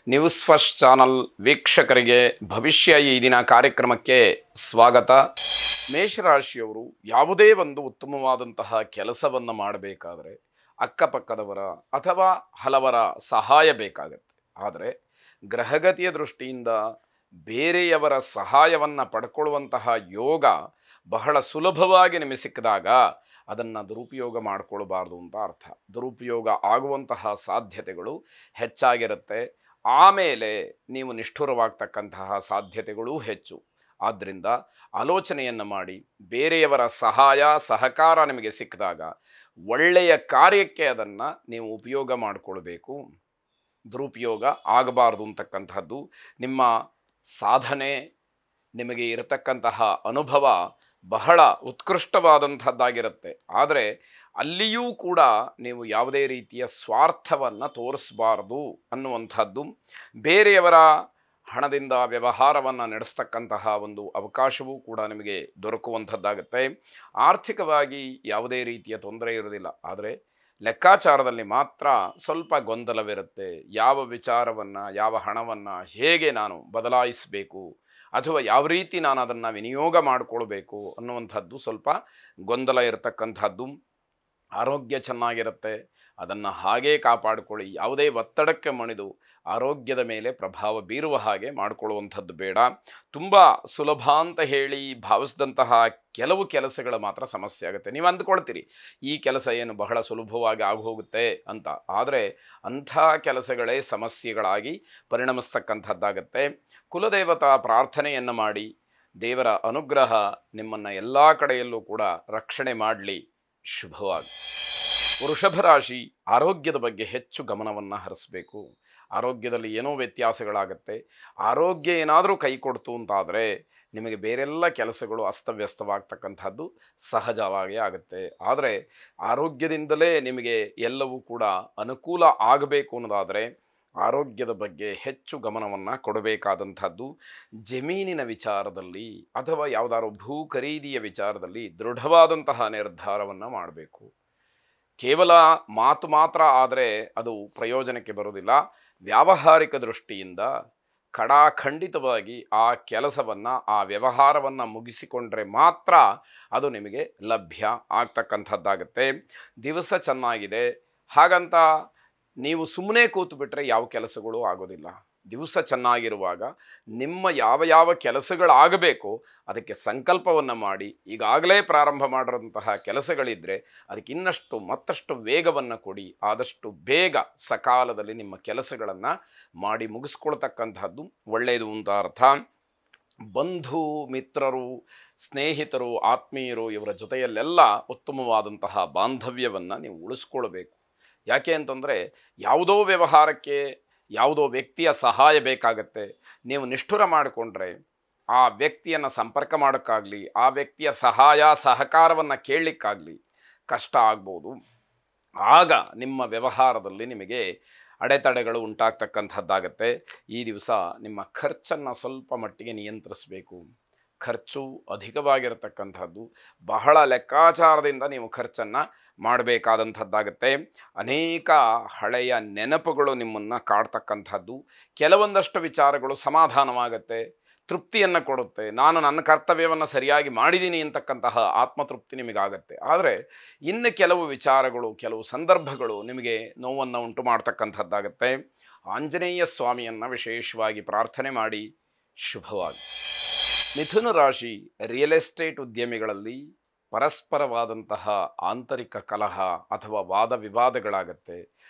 News first channel ವೀಕ್ಷಕರಿಗೆ ಭವಿಷ್ಯ ಈ ದಿನ ಕಾರ್ಯಕ್ರಮಕ್ಕೆ ಸ್ವಾಗತ. ಮೇಷರಾಶಿಯವರು ಯಾವುದೇ ಒಂದು ಉತ್ತಮವಾದಂತಹ ಕೆಲಸವನ್ನು ಮಾಡಬೇಕಾದರೆ ಅಕ್ಕಪಕ್ಕದವರ ಅಥವಾ ಹಲವರ ಸಹಾಯ ಬೇಕಾಗತ್ತೆ. ಆದರೆ ಗ್ರಹಗತಿಯ ದೃಷ್ಟಿಯಿಂದ ಬೇರೆಯವರ ಸಹಾಯವನ್ನು ಪಡ್ಕೊಳ್ಳುವಂತಹ ಯೋಗ ಬಹಳ ಸುಲಭವಾಗಿ ನಿಮಗೆ ಸಿಕ್ಕಿದಾಗ ಅದನ್ನು ದುರುಪಯೋಗ ಮಾಡಿಕೊಳ್ಬಾರ್ದು ಅಂತ ಅರ್ಥ. ದುರುಪಯೋಗ ಆಗುವಂತಹ ಸಾಧ್ಯತೆಗಳು ಹೆಚ್ಚಾಗಿರುತ್ತೆ. ಆಮೇಲೆ ನೀವು ನಿಷ್ಠುರವಾಗ್ತಕ್ಕಂತಹ ಸಾಧ್ಯತೆಗಳೂ ಹೆಚ್ಚು. ಆದ್ದರಿಂದ ಆಲೋಚನೆಯನ್ನು ಮಾಡಿ ಬೇರೆಯವರ ಸಹಾಯ ಸಹಕಾರ ನಿಮಗೆ ಸಿಕ್ಕಿದಾಗ ಒಳ್ಳೆಯ ಕಾರ್ಯಕ್ಕೆ ಅದನ್ನು ನೀವು ಉಪಯೋಗ ಮಾಡಿಕೊಳ್ಬೇಕು. ದುರುಪಯೋಗ ಆಗಬಾರ್ದು ಅಂತಕ್ಕಂತಹದ್ದು. ನಿಮ್ಮ ಸಾಧನೆ, ನಿಮಗೆ ಇರತಕ್ಕಂತಹ ಅನುಭವ ಬಹಳ ಉತ್ಕೃಷ್ಟವಾದಂಥದ್ದಾಗಿರುತ್ತೆ. ಆದರೆ ಅಲ್ಲಿಯೂ ಕೂಡ ನೀವು ಯಾವುದೇ ರೀತಿಯ ಸ್ವಾರ್ಥವನ್ನು ತೋರಿಸಬಾರ್ದು ಅನ್ನುವಂಥದ್ದು. ಬೇರೆಯವರ ಹಣದಿಂದ ವ್ಯವಹಾರವನ್ನು ನಡೆಸ್ತಕ್ಕಂತಹ ಒಂದು ಅವಕಾಶವೂ ಕೂಡ ನಿಮಗೆ ದೊರಕುವಂಥದ್ದಾಗುತ್ತೆ. ಆರ್ಥಿಕವಾಗಿ ಯಾವುದೇ ರೀತಿಯ ತೊಂದರೆ ಇರೋದಿಲ್ಲ. ಆದರೆ ಲೆಕ್ಕಾಚಾರದಲ್ಲಿ ಮಾತ್ರ ಸ್ವಲ್ಪ ಗೊಂದಲವಿರುತ್ತೆ. ಯಾವ ವಿಚಾರವನ್ನು, ಯಾವ ಹಣವನ್ನು ಹೇಗೆ ನಾನು ಬದಲಾಯಿಸಬೇಕು ಅಥವಾ ಯಾವ ರೀತಿ ನಾನು ಅದನ್ನು ವಿನಿಯೋಗ ಮಾಡಿಕೊಳ್ಬೇಕು ಅನ್ನುವಂಥದ್ದು ಸ್ವಲ್ಪ ಗೊಂದಲ ಇರತಕ್ಕಂಥದ್ದು. ಆರೋಗ್ಯ ಚೆನ್ನಾಗಿರುತ್ತೆ, ಅದನ್ನು ಹಾಗೇ ಕಾಪಾಡಿಕೊಳ್ಳಿ. ಯಾವುದೇ ಒತ್ತಡಕ್ಕೆ ಮಣಿದು ಆರೋಗ್ಯದ ಮೇಲೆ ಪ್ರಭಾವ ಬೀರುವ ಹಾಗೆ ಮಾಡಿಕೊಳ್ಳುವಂಥದ್ದು ಬೇಡ. ತುಂಬ ಸುಲಭ ಅಂತ ಹೇಳಿ ಭಾವಿಸಿದಂತಹ ಕೆಲವು ಕೆಲಸಗಳು ಮಾತ್ರ ಸಮಸ್ಯೆ ಆಗುತ್ತೆ. ನೀವು ಅಂದ್ಕೊಳ್ತೀರಿ ಈ ಕೆಲಸ ಏನು ಬಹಳ ಸುಲಭವಾಗಿ ಆಗೋಗುತ್ತೆ ಅಂತ. ಆದರೆ ಅಂಥ ಕೆಲಸಗಳೇ ಸಮಸ್ಯೆಗಳಾಗಿ ಪರಿಣಮಿಸ್ತಕ್ಕಂಥದ್ದಾಗತ್ತೆ. ಕುಲದೇವತಾ ಪ್ರಾರ್ಥನೆಯನ್ನು ಮಾಡಿ ದೇವರ ಅನುಗ್ರಹ ನಿಮ್ಮನ್ನು ಎಲ್ಲ ಕಡೆಯಲ್ಲೂ ಕೂಡ ರಕ್ಷಣೆ ಮಾಡಲಿ. ಶುಭವಾಗಿ. ವೃಷಭ ರಾಶಿ, ಆರೋಗ್ಯದ ಬಗ್ಗೆ ಹೆಚ್ಚು ಗಮನವನ್ನು ಹರಿಸಬೇಕು. ಆರೋಗ್ಯದಲ್ಲಿ ಏನೋ ವ್ಯತ್ಯಾಸಗಳಾಗತ್ತೆ. ಆರೋಗ್ಯ ಏನಾದರೂ ಕೈ ಕೊಡ್ತು ಅಂತಾದರೆ ನಿಮಗೆ ಬೇರೆಲ್ಲ ಕೆಲಸಗಳು ಅಸ್ತವ್ಯಸ್ತವಾಗ್ತಕ್ಕಂಥದ್ದು ಸಹಜವಾಗಿ ಆಗುತ್ತೆ. ಆದರೆ ಆರೋಗ್ಯದಿಂದಲೇ ನಿಮಗೆ ಎಲ್ಲವೂ ಕೂಡ ಅನುಕೂಲ ಆಗಬೇಕು ಅನ್ನೋದಾದರೆ ಆರೋಗ್ಯದ ಬಗ್ಗೆ ಹೆಚ್ಚು ಗಮನವನ್ನು ಕೊಡಬೇಕಾದಂಥದ್ದು. ಜಮೀನಿನ ವಿಚಾರದಲ್ಲಿ ಅಥವಾ ಯಾವುದಾದ್ರು ಭೂ ಖರೀದಿಯ ವಿಚಾರದಲ್ಲಿ ದೃಢವಾದಂತಹ ನಿರ್ಧಾರವನ್ನು ಮಾಡಬೇಕು. ಕೇವಲ ಮಾತು ಮಾತ್ರ ಆದರೆ ಅದು ಪ್ರಯೋಜನಕ್ಕೆ ಬರೋದಿಲ್ಲ. ವ್ಯಾವಹಾರಿಕ ದೃಷ್ಟಿಯಿಂದ ಖಡಾಖಂಡಿತವಾಗಿ ಆ ಕೆಲಸವನ್ನು, ಆ ವ್ಯವಹಾರವನ್ನು ಮುಗಿಸಿಕೊಂಡ್ರೆ ಮಾತ್ರ ಅದು ನಿಮಗೆ ಲಭ್ಯ ಆಗ್ತಕ್ಕಂಥದ್ದಾಗತ್ತೆ. ದಿವಸ ಚೆನ್ನಾಗಿದೆ ಹಾಗಂತ ನೀವು ಸುಮ್ಮನೆ ಕೂತು ಬಿಟ್ಟರೆ ಯಾವ ಕೆಲಸಗಳು ಆಗೋದಿಲ್ಲ. ದಿವಸ ಚೆನ್ನಾಗಿರುವಾಗ ನಿಮ್ಮ ಯಾವ ಯಾವ ಕೆಲಸಗಳಾಗಬೇಕು ಅದಕ್ಕೆ ಸಂಕಲ್ಪವನ್ನು ಮಾಡಿ ಈಗಾಗಲೇ ಪ್ರಾರಂಭ ಮಾಡಿರೋಂತಹ ಕೆಲಸಗಳಿದ್ದರೆ ಅದಕ್ಕೆ ಇನ್ನಷ್ಟು ಮತ್ತಷ್ಟು ವೇಗವನ್ನು ಕೊಡಿ. ಆದಷ್ಟು ಬೇಗ ಸಕಾಲದಲ್ಲಿ ನಿಮ್ಮ ಕೆಲಸಗಳನ್ನು ಮಾಡಿ ಮುಗಿಸ್ಕೊಳ್ತಕ್ಕಂತಹದ್ದು ಒಳ್ಳೆಯದು ಅಂತ ಅರ್ಥ. ಬಂಧು ಮಿತ್ರರು, ಸ್ನೇಹಿತರು, ಆತ್ಮೀಯರು ಇವರ ಜೊತೆಯಲ್ಲೆಲ್ಲ ಉತ್ತಮವಾದಂತಹ ಬಾಂಧವ್ಯವನ್ನು ನೀವು ಉಳಿಸ್ಕೊಳ್ಬೇಕು. ಯಾಕೆ ಅಂತಂದರೆ ಯಾವುದೋ ವ್ಯವಹಾರಕ್ಕೆ ಯಾವುದೋ ವ್ಯಕ್ತಿಯ ಸಹಾಯ ಬೇಕಾಗತ್ತೆ. ನೀವು ನಿಷ್ಠುರ ಮಾಡಿಕೊಂಡ್ರೆ ಆ ವ್ಯಕ್ತಿಯನ್ನು ಸಂಪರ್ಕ ಮಾಡೋಕ್ಕಾಗಲಿ, ಆ ವ್ಯಕ್ತಿಯ ಸಹಾಯ ಸಹಕಾರವನ್ನು ಕೇಳಲಿಕ್ಕಾಗಲಿ ಕಷ್ಟ ಆಗ್ಬೋದು. ಆಗ ನಿಮ್ಮ ವ್ಯವಹಾರದಲ್ಲಿ ನಿಮಗೆ ಅಡೆತಡೆಗಳು ಉಂಟಾಗ್ತಕ್ಕಂಥದ್ದಾಗತ್ತೆ. ಈ ದಿವಸ ನಿಮ್ಮ ಖರ್ಚನ್ನು ಸ್ವಲ್ಪ ಮಟ್ಟಿಗೆ ನಿಯಂತ್ರಿಸಬೇಕು. ಖರ್ಚು ಅಧಿಕವಾಗಿರತಕ್ಕಂಥದ್ದು. ಬಹಳ ಲೆಕ್ಕಾಚಾರದಿಂದ ನೀವು ಖರ್ಚನ್ನು ಮಾಡಬೇಕಾದಂಥದ್ದಾಗತ್ತೆ. ಅನೇಕ ಹಳೆಯ ನೆನಪುಗಳು ನಿಮ್ಮನ್ನು ಕಾಡ್ತಕ್ಕಂಥದ್ದು. ಕೆಲವೊಂದಷ್ಟು ವಿಚಾರಗಳು ಸಮಾಧಾನವಾಗತ್ತೆ, ತೃಪ್ತಿಯನ್ನು ಕೊಡುತ್ತೆ. ನಾನು ನನ್ನ ಕರ್ತವ್ಯವನ್ನು ಸರಿಯಾಗಿ ಮಾಡಿದ್ದೀನಿ ಅಂತಕ್ಕಂತಹ ಆತ್ಮತೃಪ್ತಿ ನಿಮಗಾಗತ್ತೆ. ಆದರೆ ಇನ್ನು ಕೆಲವು ವಿಚಾರಗಳು, ಕೆಲವು ಸಂದರ್ಭಗಳು ನಿಮಗೆ ನೋವನ್ನು ಉಂಟು ಮಾಡ್ತಕ್ಕಂಥದ್ದಾಗತ್ತೆ. ಆಂಜನೇಯ ಸ್ವಾಮಿಯನ್ನು ವಿಶೇಷವಾಗಿ ಪ್ರಾರ್ಥನೆ ಮಾಡಿ. ಶುಭವಾಗಿ. ಮಿಥುನ ರಾಶಿ, ರಿಯಲ್ ಎಸ್ಟೇಟ್ ಉದ್ಯಮಿಗಳಲ್ಲಿ ಪರಸ್ಪರವಾದಂತಹ ಆಂತರಿಕ ಕಲಹ ಅಥವಾ ವಾದ ವಿವಾದಗಳಾಗತ್ತೆ.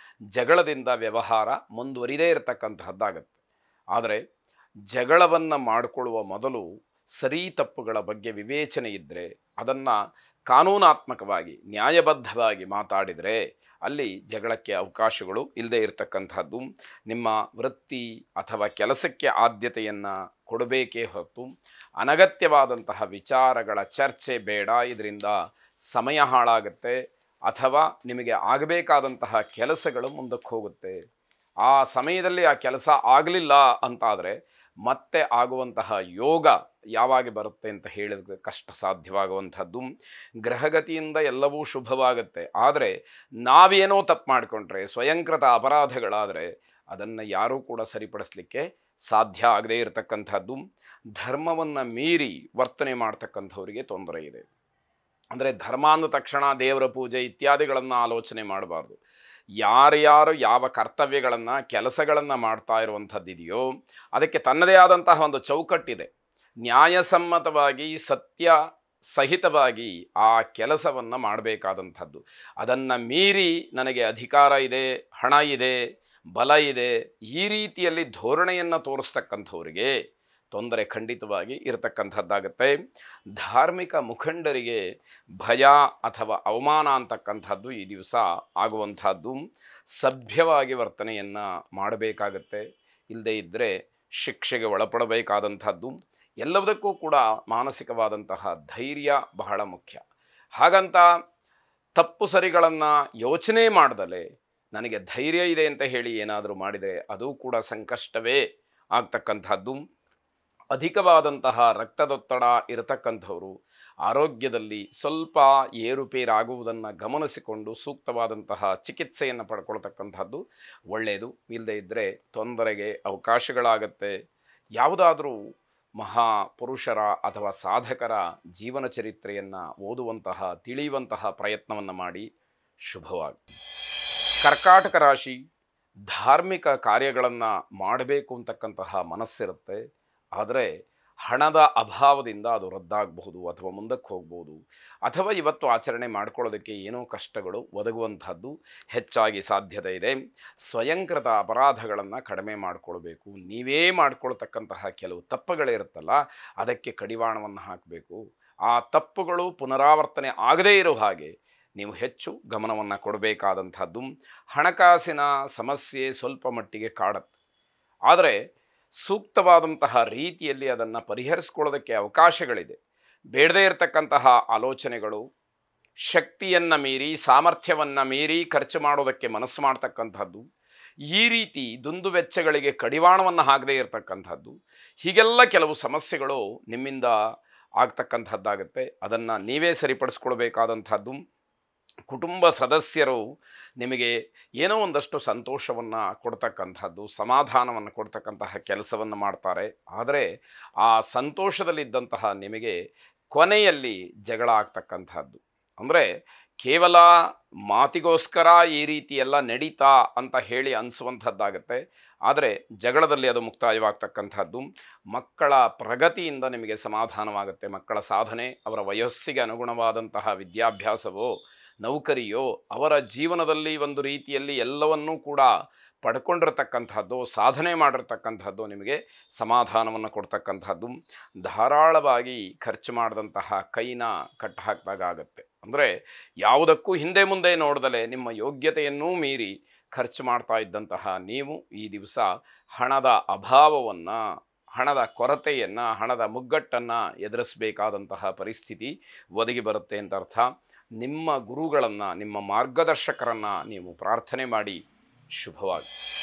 ಜಗಳದಿಂದ ವ್ಯವಹಾರ ಮುಂದುವರಿದೇ ಇರತಕ್ಕಂತಹದ್ದಾಗತ್ತೆ. ಆದರೆ ಜಗಳವನ್ನು ಮಾಡಿಕೊಳ್ಳುವ ಮೊದಲು ಸರಿ ತಪ್ಪುಗಳ ಬಗ್ಗೆ ವಿವೇಚನೆ ಇದ್ದರೆ ಅದನ್ನು ಕಾನೂನಾತ್ಮಕವಾಗಿ ನ್ಯಾಯಬದ್ಧವಾಗಿ ಮಾತಾಡಿದರೆ ಅಲ್ಲಿ ಜಗಳಕ್ಕೆ ಅವಕಾಶಗಳು ಇಲ್ಲದೆ ಇರತಕ್ಕಂಥದ್ದು. ನಿಮ್ಮ ವೃತ್ತಿ ಅಥವಾ ಕೆಲಸಕ್ಕೆ ಆದ್ಯತೆಯನ್ನು ಕೊಡಬೇಕೇ ಹೊರತು ಅನಗತ್ಯವಾದಂತಹ ವಿಚಾರಗಳ ಚರ್ಚೆ ಬೇಡ. ಇದರಿಂದ ಸಮಯ ಹಾಳಾಗುತ್ತೆ ಅಥವಾ ನಿಮಗೆ ಆಗಬೇಕಾದಂತಹ ಕೆಲಸಗಳು ಮುಂದಕ್ಕೆ ಹೋಗುತ್ತೆ. ಆ ಸಮಯದಲ್ಲಿ ಆ ಕೆಲಸ ಆಗಲಿಲ್ಲ ಅಂತಾದರೆ ಮತ್ತೆ ಆಗುವಂತಹ ಯೋಗ ಯಾವಾಗ ಬರುತ್ತೆ ಅಂತ ಹೇಳಿದ್ರೆ ಕಷ್ಟ ಸಾಧ್ಯವಾಗುವಂಥದ್ದು. ಗ್ರಹಗತಿಯಿಂದ ಎಲ್ಲವೂ ಶುಭವಾಗುತ್ತೆ. ಆದರೆ ನಾವೇನೋ ತಪ್ಪು ಮಾಡಿಕೊಂಡ್ರೆ, ಸ್ವಯಂಕೃತ ಅಪರಾಧಗಳಾದರೆ ಅದನ್ನು ಯಾರೂ ಕೂಡ ಸರಿಪಡಿಸಲಿಕ್ಕೆ ಸಾಧ್ಯ ಆಗದೇ ಇರತಕ್ಕಂಥದ್ದು. ಧರ್ಮವನ್ನು ಮೀರಿ ವರ್ತನೆ ಮಾಡ್ತಕ್ಕಂಥವರಿಗೆ ತೊಂದರೆ ಇದೆ. ಅಂದರೆ ಧರ್ಮ ಅಂದ ತಕ್ಷಣ ದೇವರ ಪೂಜೆ ಇತ್ಯಾದಿಗಳನ್ನು ಆಲೋಚನೆ ಮಾಡಬಾರ್ದು. ಯಾರ್ಯಾರು ಯಾವ ಕರ್ತವ್ಯಗಳನ್ನು ಕೆಲಸಗಳನ್ನು ಮಾಡ್ತಾ ಇರುವಂಥದ್ದಿದೆಯೋ ಅದಕ್ಕೆ ತನ್ನದೇ ಆದಂತಹ ಒಂದು ಚೌಕಟ್ಟಿದೆ. ನ್ಯಾಯಸಮ್ಮತವಾಗಿ ಸತ್ಯ ಸಹಿತವಾಗಿ ಆ ಕೆಲಸವನ್ನು ಮಾಡಬೇಕಾದಂಥದ್ದು. ಅದನ್ನು ಮೀರಿ ನನಗೆ ಅಧಿಕಾರ ಇದೆ, ಹಣ ಇದೆ, ಬಲ ಇದೆ, ಈ ರೀತಿಯಲ್ಲಿ ಧೋರಣೆಯನ್ನು ತೋರಿಸ್ತಕ್ಕಂಥವ್ರಿಗೆ ತೊಂದರೆ ಖಂಡಿತವಾಗಿ ಇರತಕ್ಕಂಥದ್ದಾಗತ್ತೆ. ಧಾರ್ಮಿಕ ಮುಖಂಡರಿಗೆ ಭಯ ಅಥವಾ ಅವಮಾನ ಅಂತಕ್ಕಂಥದ್ದು ಈ ದಿವಸ ಆಗುವಂಥದ್ದು. ಸಭ್ಯವಾಗಿ ವರ್ತನೆಯನ್ನು ಮಾಡಬೇಕಾಗತ್ತೆ. ಇಲ್ಲದೇ ಇದ್ದರೆ ಶಿಕ್ಷೆಗೆ ಒಳಪಡಬೇಕಾದಂಥದ್ದು. ಎಲ್ಲದಕ್ಕೂ ಕೂಡ ಮಾನಸಿಕವಾದಂತಹ ಧೈರ್ಯ ಬಹಳ ಮುಖ್ಯ. ಹಾಗಂತ ತಪ್ಪು ಸರಿಗಳನ್ನು ಯೋಚನೆ ಮಾಡ್ದಲೇ ನನಗೆ ಧೈರ್ಯ ಇದೆ ಅಂತ ಹೇಳಿ ಏನಾದರೂ ಮಾಡಿದರೆ ಅದು ಕೂಡ ಸಂಕಷ್ಟವೇ ಆಗ್ತಕ್ಕಂಥದ್ದು. ಅಧಿಕವಾದಂತಹ ರಕ್ತದೊತ್ತಡ ಇರತಕ್ಕಂಥವರು ಆರೋಗ್ಯದಲ್ಲಿ ಸ್ವಲ್ಪ ಏರುಪೇರಾಗುವುದನ್ನು ಗಮನಿಸಿಕೊಂಡು ಸೂಕ್ತವಾದಂತಹ ಚಿಕಿತ್ಸೆಯನ್ನು ಪಡ್ಕೊಳ್ತಕ್ಕಂಥದ್ದು ಒಳ್ಳೆಯದು. ಇಲ್ಲದೇ ಇದ್ದರೆ ತೊಂದರೆಗೆ ಅವಕಾಶಗಳಾಗತ್ತೆ. ಯಾವುದಾದರೂ ಮಹಾಪುರುಷರ ಅಥವಾ ಸಾಧಕರ ಜೀವನ ಚರಿತ್ರೆಯನ್ನು ಓದುವಂತಹ ತಿಳಿಯುವಂತಹ ಪ್ರಯತ್ನವನ್ನು ಮಾಡಿ. ಶುಭವಾಗಿ. ಕರ್ಕಾಟಕ ರಾಶಿ, ಧಾರ್ಮಿಕ ಕಾರ್ಯಗಳನ್ನು ಮಾಡಬೇಕು ಅಂತಕ್ಕಂತಹ ಮನಸ್ಸಿರುತ್ತೆ. ಆದರೆ ಹಣದ ಅಭಾವದಿಂದ ಅದು ರದ್ದಾಗಬಹುದು ಅಥವಾ ಮುಂದಕ್ಕೆ ಹೋಗ್ಬೋದು, ಅಥವಾ ಇವತ್ತು ಆಚರಣೆ ಮಾಡ್ಕೊಳ್ಳೋದಕ್ಕೆ ಏನೋ ಕಷ್ಟಗಳು ಒದಗುವಂಥದ್ದು ಹೆಚ್ಚಾಗಿ ಸಾಧ್ಯತೆ ಇದೆ. ಸ್ವಯಂಕೃತ ಅಪರಾಧಗಳನ್ನು ಕಡಿಮೆ ಮಾಡಿಕೊಳ್ಬೇಕು. ನೀವೇ ಮಾಡ್ಕೊಳ್ತಕ್ಕಂತಹ ಕೆಲವು ತಪ್ಪುಗಳಿರುತ್ತಲ್ಲ, ಅದಕ್ಕೆ ಕಡಿವಾಣವನ್ನು ಹಾಕಬೇಕು. ಆ ತಪ್ಪುಗಳು ಪುನರಾವರ್ತನೆ ಆಗದೇ ಇರೋ ಹಾಗೆ ನೀವು ಹೆಚ್ಚು ಗಮನವನ್ನು ಕೊಡಬೇಕಾದಂಥದ್ದು. ಹಣಕಾಸಿನ ಸಮಸ್ಯೆ ಸ್ವಲ್ಪ ಮಟ್ಟಿಗೆ ಕಾಡುತ್ತೆ, ಆದರೆ ಸೂಕ್ತವಾದಂತಹ ರೀತಿಯಲ್ಲಿ ಅದನ್ನು ಪರಿಹರಿಸ್ಕೊಳ್ಳೋದಕ್ಕೆ ಅವಕಾಶಗಳಿದೆ. ಬೇಡದೇ ಇರತಕ್ಕಂತಹ ಆಲೋಚನೆಗಳು, ಶಕ್ತಿಯನ್ನು ಮೀರಿ ಸಾಮರ್ಥ್ಯವನ್ನು ಮೀರಿ ಖರ್ಚು ಮಾಡೋದಕ್ಕೆ ಮನಸ್ಸು ಮಾಡ್ತಕ್ಕಂಥದ್ದು, ಈ ರೀತಿ ದುಂದುವೆಚ್ಚಗಳಿಗೆ ಕಡಿವಾಣವನ್ನು ಹಾಕದೇ ಇರತಕ್ಕಂಥದ್ದು, ಹೀಗೆಲ್ಲ ಕೆಲವು ಸಮಸ್ಯೆಗಳು ನಿಮ್ಮಿಂದ ಆಗ್ತಕ್ಕಂಥದ್ದಾಗತ್ತೆ. ಅದನ್ನು ನೀವೇ ಸರಿಪಡಿಸ್ಕೊಳ್ಬೇಕಾದಂಥದ್ದು. ಕುಟುಂಬ ಸದಸ್ಯರು ನಿಮಗೆ ಏನೋ ಒಂದಷ್ಟು ಸಂತೋಷವನ್ನು ಕೊಡ್ತಕ್ಕಂಥದ್ದು, ಸಮಾಧಾನವನ್ನು ಕೊಡ್ತಕ್ಕಂತಹ ಕೆಲಸವನ್ನು ಮಾಡ್ತಾರೆ. ಆದರೆ ಆ ಸಂತೋಷದಲ್ಲಿದ್ದಂತಹ ನಿಮಗೆ ಕೊನೆಯಲ್ಲಿ ಜಗಳ ಆಗ್ತಕ್ಕಂಥದ್ದು. ಅಂದರೆ ಕೇವಲ ಮಾತಿಗೋಸ್ಕರ ಈ ರೀತಿ ಎಲ್ಲ ನಡೀತಾ ಅಂತ ಹೇಳಿ ಅನಿಸುವಂಥದ್ದಾಗತ್ತೆ, ಆದರೆ ಜಗಳದಲ್ಲಿ ಅದು ಮುಕ್ತಾಯವಾಗ್ತಕ್ಕಂಥದ್ದು. ಮಕ್ಕಳ ಪ್ರಗತಿಯಿಂದ ನಿಮಗೆ ಸಮಾಧಾನವಾಗುತ್ತೆ. ಮಕ್ಕಳ ಸಾಧನೆ, ಅವರ ವಯಸ್ಸಿಗೆ ಅನುಗುಣವಾದಂತಹ ವಿದ್ಯಾಭ್ಯಾಸವೋ ನೌಕರಿಯೋ, ಅವರ ಜೀವನದಲ್ಲಿ ಒಂದು ರೀತಿಯಲ್ಲಿ ಎಲ್ಲವನ್ನೂ ಕೂಡ ಪಡ್ಕೊಂಡಿರ್ತಕ್ಕಂಥದ್ದು, ಸಾಧನೆ ಮಾಡಿರ್ತಕ್ಕಂಥದ್ದು ನಿಮಗೆ ಸಮಾಧಾನವನ್ನು ಕೊಡ್ತಕ್ಕಂಥದ್ದು. ಧಾರಾಳವಾಗಿ ಖರ್ಚು ಮಾಡಿದಂತಹ ಕೈನ ಕಟ್ಟು ಹಾಕಿದಾಗ ಆಗುತ್ತೆ. ಅಂದರೆ ಯಾವುದಕ್ಕೂ ಹಿಂದೆ ಮುಂದೆ ನೋಡ್ದಲೇ ನಿಮ್ಮ ಯೋಗ್ಯತೆಯನ್ನೂ ಮೀರಿ ಖರ್ಚು ಮಾಡ್ತಾ ಇದ್ದಂತಹ ನೀವು ಈ ದಿವಸ ಹಣದ ಅಭಾವವನ್ನು, ಹಣದ ಕೊರತೆಯನ್ನು, ಹಣದ ಮುಗ್ಗಟ್ಟನ್ನು ಎದುರಿಸಬೇಕಾದಂತಹ ಪರಿಸ್ಥಿತಿ ಒದಗಿ ಬರುತ್ತೆ ಅಂತ ಅರ್ಥ. ನಿಮ್ಮ ಗುರುಗಳನ್ನು, ನಿಮ್ಮ ಮಾರ್ಗದರ್ಶಕರನ್ನು ನೀವು ಪ್ರಾರ್ಥನೆ ಮಾಡಿ. ಶುಭವಾಗಿ.